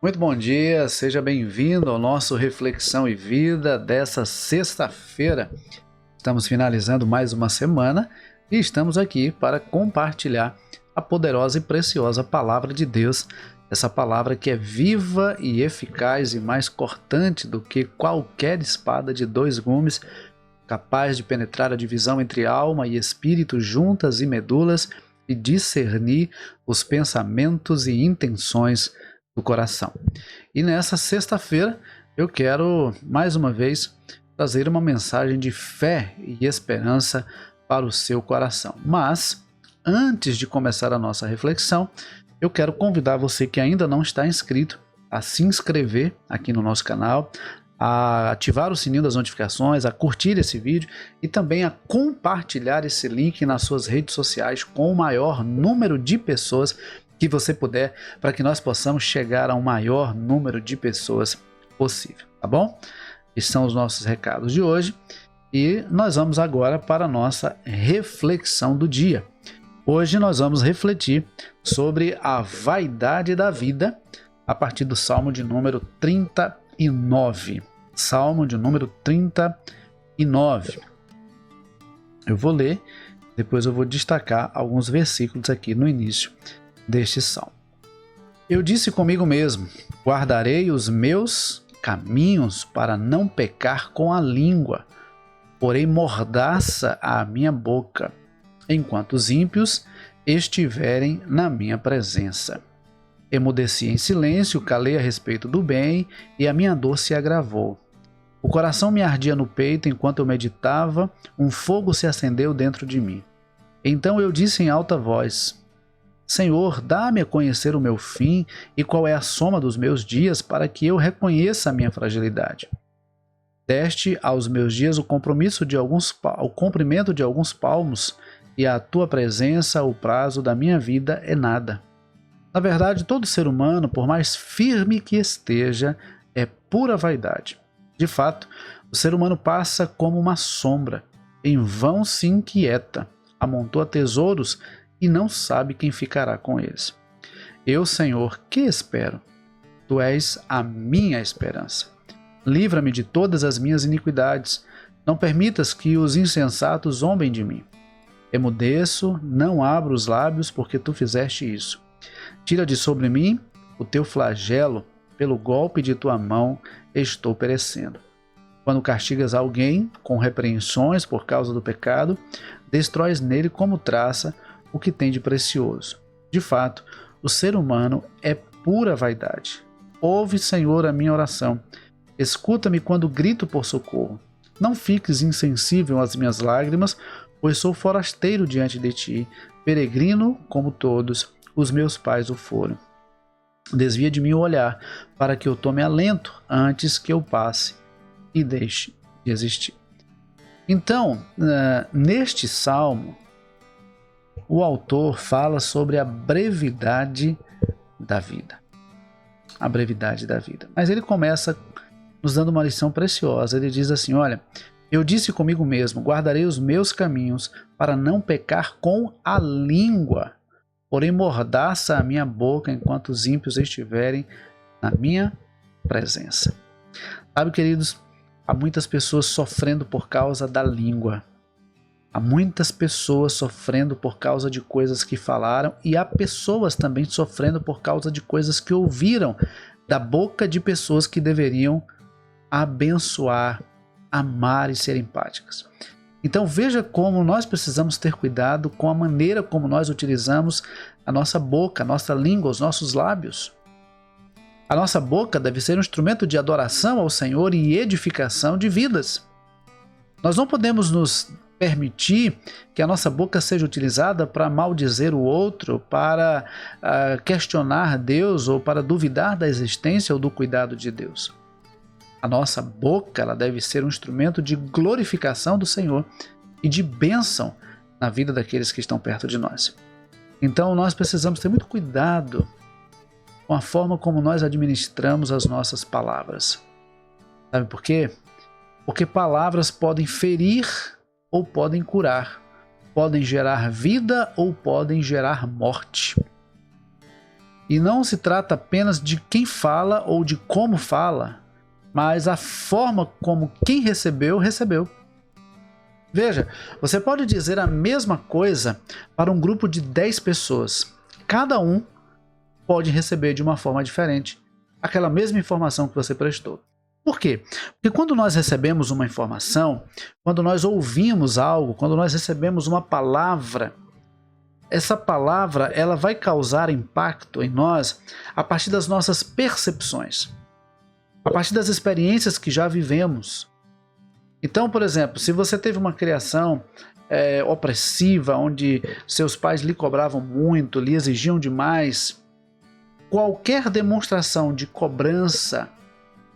Muito bom dia, seja bem-vindo ao nosso Reflexão e Vida dessa sexta-feira. Estamos finalizando mais uma semana e estamos aqui para compartilhar a poderosa e preciosa Palavra de Deus, essa palavra que é viva e eficaz e mais cortante do que qualquer espada de dois gumes, capaz de penetrar a divisão entre alma e espírito, juntas e medulas, e discernir os pensamentos e intenções do coração. E nessa sexta-feira eu quero mais uma vez trazer uma mensagem de fé e esperança para o seu coração. Mas antes de começar a nossa reflexão, eu quero convidar você que ainda não está inscrito a se inscrever aqui no nosso canal, a ativar o sininho das notificações, a curtir esse vídeo e também a compartilhar esse link nas suas redes sociais com o maior número de pessoas que você puder, para que nós possamos chegar a um maior número de pessoas possível, tá bom? Esses são os nossos recados de hoje e nós vamos agora para a nossa reflexão do dia. Hoje nós vamos refletir sobre a vaidade da vida a partir do Salmo de número 39. Salmo de número 39. Eu vou ler, depois eu vou destacar alguns versículos aqui no início deste salmo. Eu disse comigo mesmo: guardarei os meus caminhos para não pecar com a língua, porém mordaça a minha boca, enquanto os ímpios estiverem na minha presença. Emudeci em silêncio, calei a respeito do bem, e a minha dor se agravou. O coração me ardia no peito enquanto eu meditava, um fogo se acendeu dentro de mim. Então eu disse em alta voz: Senhor, dá-me a conhecer o meu fim e qual é a soma dos meus dias, para que eu reconheça a minha fragilidade. Deste aos meus dias o comprimento de alguns palmos, e à tua presença o prazo da minha vida é nada. Na verdade, todo ser humano, por mais firme que esteja, é pura vaidade. De fato, o ser humano passa como uma sombra, em vão se inquieta, amontoa tesouros e não sabe quem ficará com eles. Eu, Senhor, que espero? Tu és a minha esperança. Livra-me de todas as minhas iniquidades. Não permitas que os insensatos zombem de mim. Emudeço, não abro os lábios, porque tu fizeste isso. Tira de sobre mim o teu flagelo, pelo golpe de tua mão estou perecendo. Quando castigas alguém com repreensões por causa do pecado, destróis nele como traça o que tem de precioso. De fato, o ser humano é pura vaidade. Ouve, Senhor, a minha oração. Escuta-me quando grito por socorro. Não fiques insensível às minhas lágrimas, pois sou forasteiro diante de ti, peregrino como todos os meus pais o foram. Desvia de mim o olhar, para que eu tome alento antes que eu passe e deixe de existir. Então, neste salmo, o autor fala sobre a brevidade da vida. A brevidade da vida. Mas ele começa nos dando uma lição preciosa. Ele diz assim: olha, eu disse comigo mesmo, guardarei os meus caminhos para não pecar com a língua, porém mordaça a minha boca enquanto os ímpios estiverem na minha presença. Sabe, queridos, há muitas pessoas sofrendo por causa da língua. Há muitas pessoas sofrendo por causa de coisas que falaram e há pessoas também sofrendo por causa de coisas que ouviram da boca de pessoas que deveriam abençoar, amar e ser empáticas. Então veja como nós precisamos ter cuidado com a maneira como nós utilizamos a nossa boca, a nossa língua, os nossos lábios. A nossa boca deve ser um instrumento de adoração ao Senhor e edificação de vidas. Nós não podemos nos permitir que a nossa boca seja utilizada para maldizer o outro, para questionar Deus ou para duvidar da existência ou do cuidado de Deus. A nossa boca ela deve ser um instrumento de glorificação do Senhor e de bênção na vida daqueles que estão perto de nós. Então nós precisamos ter muito cuidado com a forma como nós administramos as nossas palavras. Sabe por quê? Porque palavras podem ferir ou podem curar, podem gerar vida ou podem gerar morte. E não se trata apenas de quem fala ou de como fala, mas a forma como quem recebeu, recebeu. Veja, você pode dizer a mesma coisa para um grupo de 10 pessoas. Cada um pode receber de uma forma diferente aquela mesma informação que você prestou. Por quê? Porque quando nós recebemos uma informação, quando nós ouvimos algo, quando nós recebemos uma palavra, essa palavra ela vai causar impacto em nós a partir das nossas percepções, a partir das experiências que já vivemos. Então, por exemplo, se você teve uma criação opressiva, onde seus pais lhe cobravam muito, lhe exigiam demais, qualquer demonstração de cobrança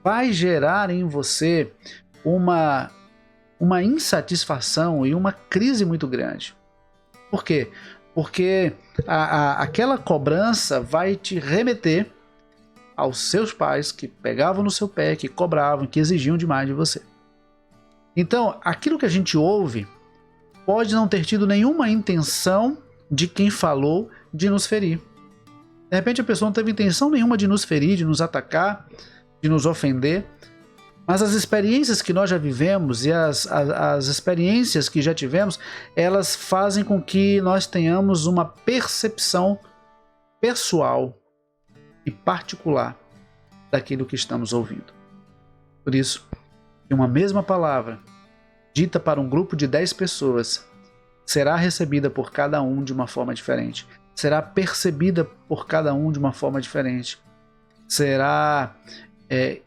vai gerar em você uma insatisfação e uma crise muito grande. Por quê? Porque aquela cobrança vai te remeter aos seus pais que pegavam no seu pé, que cobravam, que exigiam demais de você. Então, aquilo que a gente ouve pode não ter tido nenhuma intenção de quem falou de nos ferir. De repente a pessoa não teve intenção nenhuma de nos ferir, de nos atacar, de nos ofender, mas as experiências que nós já vivemos e as experiências que já tivemos, elas fazem com que nós tenhamos uma percepção pessoal e particular daquilo que estamos ouvindo. Por isso, uma mesma palavra, dita para um grupo de 10 pessoas, será recebida por cada um de uma forma diferente, será percebida por cada um de uma forma diferente, será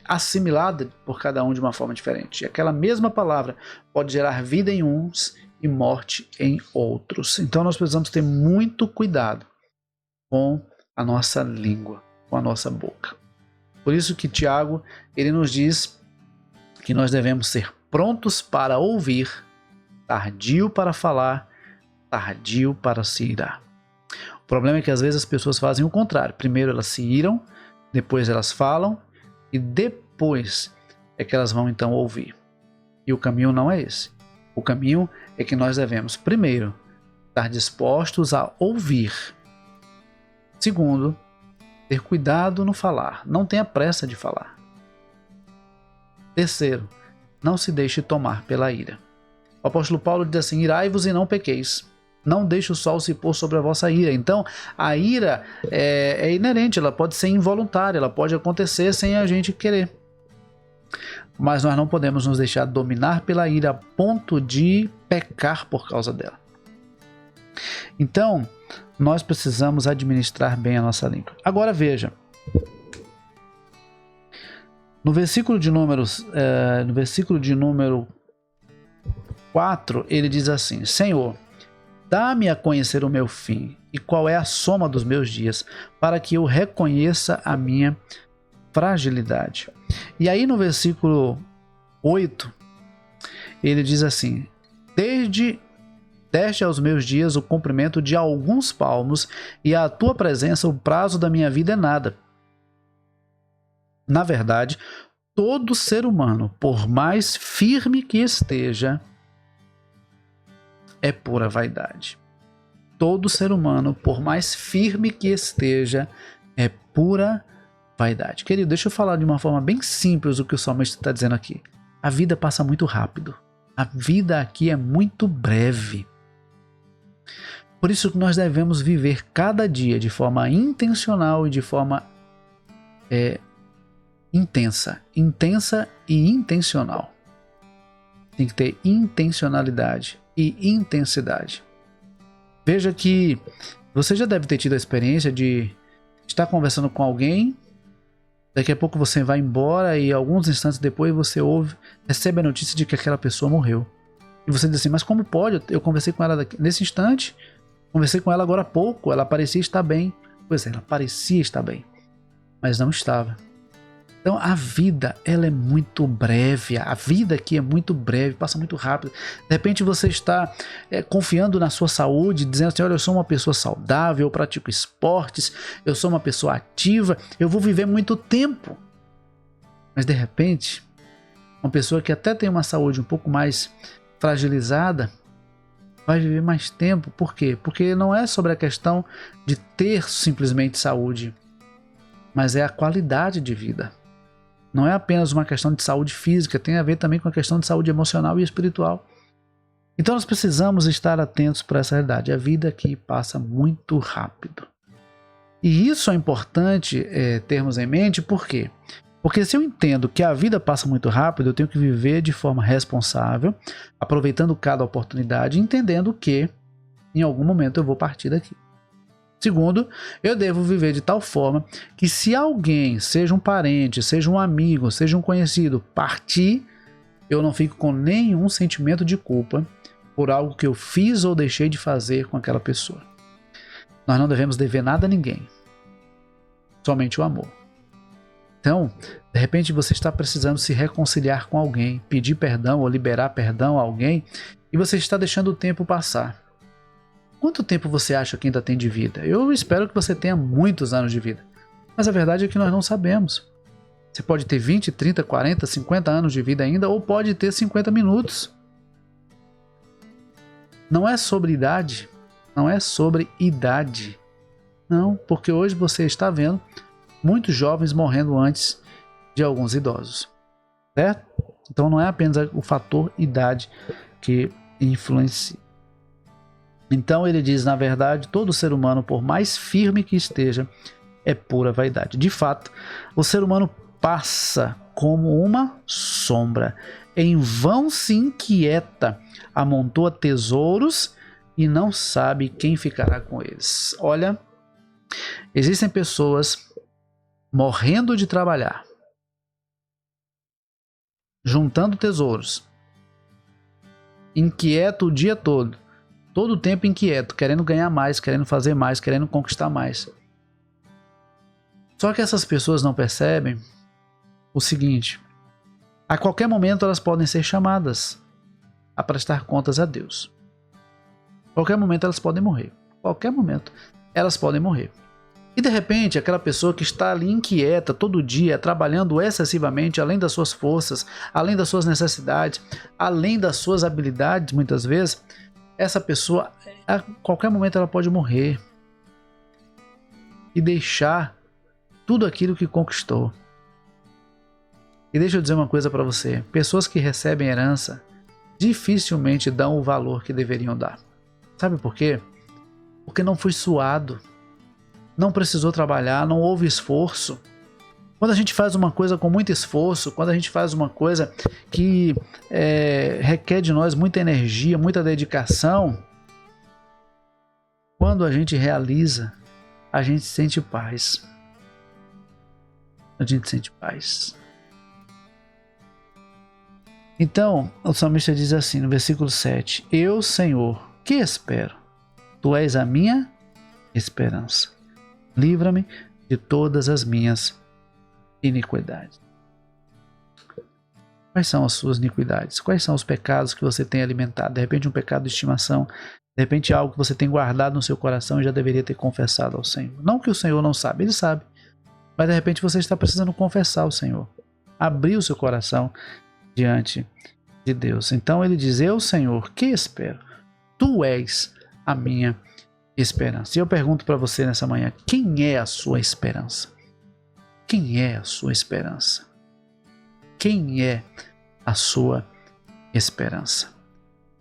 assimilada por cada um de uma forma diferente. E aquela mesma palavra pode gerar vida em uns e morte em outros. Então nós precisamos ter muito cuidado com a nossa língua, com a nossa boca. Por isso que Tiago, ele nos diz que nós devemos ser prontos para ouvir, tardio para falar, tardio para se irar. O problema é que às vezes as pessoas fazem o contrário. Primeiro elas se iram, depois elas falam e depois é que elas vão então ouvir. E o caminho não é esse. O caminho é que nós devemos, primeiro, estar dispostos a ouvir. Segundo, ter cuidado no falar. Não tenha pressa de falar. Terceiro, não se deixe tomar pela ira. O apóstolo Paulo diz assim: irai-vos e não pequeis. Não deixe o sol se pôr sobre a vossa ira. Então, a ira é inerente, ela pode ser involuntária, ela pode acontecer sem a gente querer. Mas nós não podemos nos deixar dominar pela ira a ponto de pecar por causa dela. Então, nós precisamos administrar bem a nossa língua. Agora veja, no versículo de número 4, ele diz assim: Senhor, dá-me a conhecer o meu fim e qual é a soma dos meus dias, para que eu reconheça a minha fragilidade. E aí no versículo 8, ele diz assim: deste aos meus dias o comprimento de alguns palmos, e à tua presença o prazo da minha vida é nada. Na verdade, todo ser humano, por mais firme que esteja, é pura vaidade. Todo ser humano, por mais firme que esteja, é pura vaidade. Querido, deixa eu falar de uma forma bem simples o que o salmista está dizendo aqui. A vida passa muito rápido. A vida aqui é muito breve. Por isso que nós devemos viver cada dia de forma intencional e de forma intensa e intencional. Tem que ter intencionalidade e intensidade. Veja que você já deve ter tido a experiência de estar conversando com alguém, daqui a pouco você vai embora e alguns instantes depois você recebe a notícia de que aquela pessoa morreu. E você diz assim: mas como pode? Eu conversei com ela nesse instante, conversei com ela agora há pouco, ela parecia estar bem. Pois é, ela parecia estar bem, mas não estava. Então a vida, ela é muito breve, a vida aqui é muito breve, passa muito rápido. De repente você está confiando na sua saúde, dizendo assim: olha, eu sou uma pessoa saudável, eu pratico esportes, eu sou uma pessoa ativa, eu vou viver muito tempo. Mas de repente, uma pessoa que até tem uma saúde um pouco mais fragilizada, vai viver mais tempo. Por quê? Porque não é sobre a questão de ter simplesmente saúde, mas é a qualidade de vida. Não é apenas uma questão de saúde física, tem a ver também com a questão de saúde emocional e espiritual. Então nós precisamos estar atentos para essa realidade. A vida aqui passa muito rápido. E isso é importante termos em mente, por quê? Porque se eu entendo que a vida passa muito rápido, eu tenho que viver de forma responsável, aproveitando cada oportunidade, entendendo que em algum momento eu vou partir daqui. Segundo, eu devo viver de tal forma que se alguém, seja um parente, seja um amigo, seja um conhecido, partir, eu não fico com nenhum sentimento de culpa por algo que eu fiz ou deixei de fazer com aquela pessoa. Nós não devemos dever nada a ninguém, somente o amor. Então, de repente você está precisando se reconciliar com alguém, pedir perdão ou liberar perdão a alguém, e você está deixando o tempo passar. Quanto tempo você acha que ainda tem de vida? Eu espero que você tenha muitos anos de vida. Mas a verdade é que nós não sabemos. Você pode ter 20, 30, 40, 50 anos de vida ainda, ou pode ter 50 minutos. Não é sobre idade. Não é sobre idade. Não, porque hoje você está vendo muitos jovens morrendo antes de alguns idosos. Certo? Então não é apenas o fator idade que influencia. Então ele diz, na verdade, todo ser humano, por mais firme que esteja, é pura vaidade. De fato, o ser humano passa como uma sombra. Em vão se inquieta, amontoa tesouros e não sabe quem ficará com eles. Olha, existem pessoas morrendo de trabalhar, juntando tesouros, inquieto o dia todo o tempo inquieto, querendo ganhar mais, querendo fazer mais, querendo conquistar mais. Só que essas pessoas não percebem o seguinte: a qualquer momento elas podem ser chamadas a prestar contas a Deus. A qualquer momento elas podem morrer. A qualquer momento elas podem morrer. E de repente aquela pessoa que está ali inquieta todo dia, trabalhando excessivamente, além das suas forças, além das suas necessidades, além das suas habilidades, muitas vezes, essa pessoa, a qualquer momento ela pode morrer e deixar tudo aquilo que conquistou. E deixa eu dizer uma coisa para você: pessoas que recebem herança dificilmente dão o valor que deveriam dar. Sabe por quê? Porque não foi suado, não precisou trabalhar, não houve esforço. Quando a gente faz uma coisa com muito esforço, quando a gente faz uma coisa que requer de nós muita energia, muita dedicação, quando a gente realiza, a gente sente paz. A gente sente paz. Então, o salmista diz assim no versículo 7: Eu, Senhor, que espero? Tu és a minha esperança. Livra-me de todas as minhas iniquidades. Quais são as suas iniquidades? Quais são os pecados que você tem alimentado? De repente um pecado de estimação, de repente algo que você tem guardado no seu coração e já deveria ter confessado ao Senhor. Não que o Senhor não sabe, Ele sabe. Mas de repente você está precisando confessar ao Senhor. Abrir o seu coração diante de Deus. Então ele diz: Eu, Senhor, que espero? Tu és a minha esperança. E eu pergunto para você nessa manhã: quem é a sua esperança? Quem é a sua esperança? Quem é a sua esperança?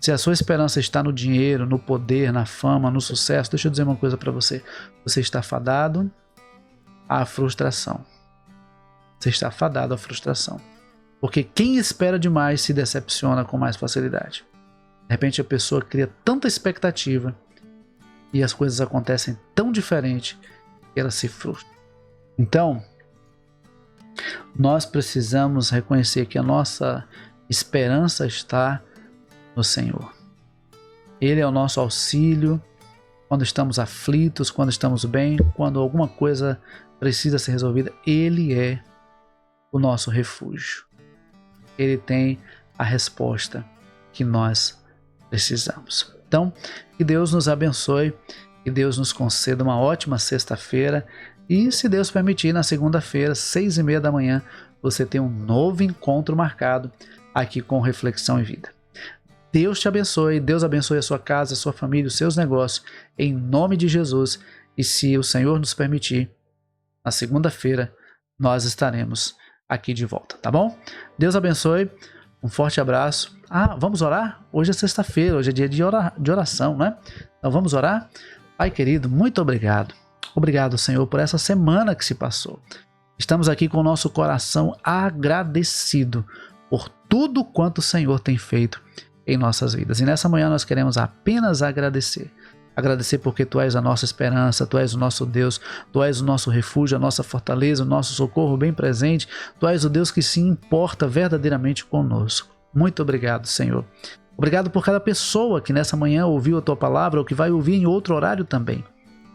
Se a sua esperança está no dinheiro, no poder, na fama, no sucesso, deixa eu dizer uma coisa para você: você está fadado à frustração. Você está fadado à frustração. Porque quem espera demais se decepciona com mais facilidade. De repente a pessoa cria tanta expectativa e as coisas acontecem tão diferente que ela se frustra. Então, nós precisamos reconhecer que a nossa esperança está no Senhor. Ele é o nosso auxílio quando estamos aflitos, quando estamos bem, quando alguma coisa precisa ser resolvida. Ele é o nosso refúgio. Ele tem a resposta que nós precisamos. Então, que Deus nos abençoe, que Deus nos conceda uma ótima sexta-feira e, se Deus permitir, na segunda-feira, 6h30 da manhã, você tem um novo encontro marcado aqui com Reflexão em Vida. Deus te abençoe, Deus abençoe a sua casa, a sua família, os seus negócios, em nome de Jesus. E se o Senhor nos permitir, na segunda-feira nós estaremos aqui de volta, tá bom? Deus abençoe, um forte abraço. Vamos orar? Hoje é sexta-feira, hoje é dia de oração, né? Então vamos orar? Pai querido, muito obrigado. Obrigado, Senhor, por essa semana que se passou. Estamos aqui com o nosso coração agradecido por tudo quanto o Senhor tem feito em nossas vidas. E nessa manhã nós queremos apenas agradecer. Agradecer porque Tu és a nossa esperança, Tu és o nosso Deus, Tu és o nosso refúgio, a nossa fortaleza, o nosso socorro bem presente. Tu és o Deus que se importa verdadeiramente conosco. Muito obrigado, Senhor. Obrigado por cada pessoa que nessa manhã ouviu a Tua palavra ou que vai ouvir em outro horário também.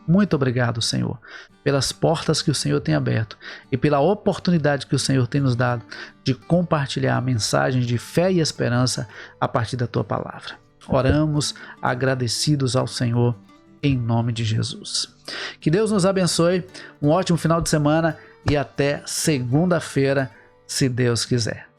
Muito obrigado, Senhor, pelas portas que o Senhor tem aberto e pela oportunidade que o Senhor tem nos dado de compartilhar mensagens de fé e esperança a partir da Tua palavra. Oramos agradecidos ao Senhor em nome de Jesus. Que Deus nos abençoe, um ótimo final de semana e até segunda-feira, se Deus quiser.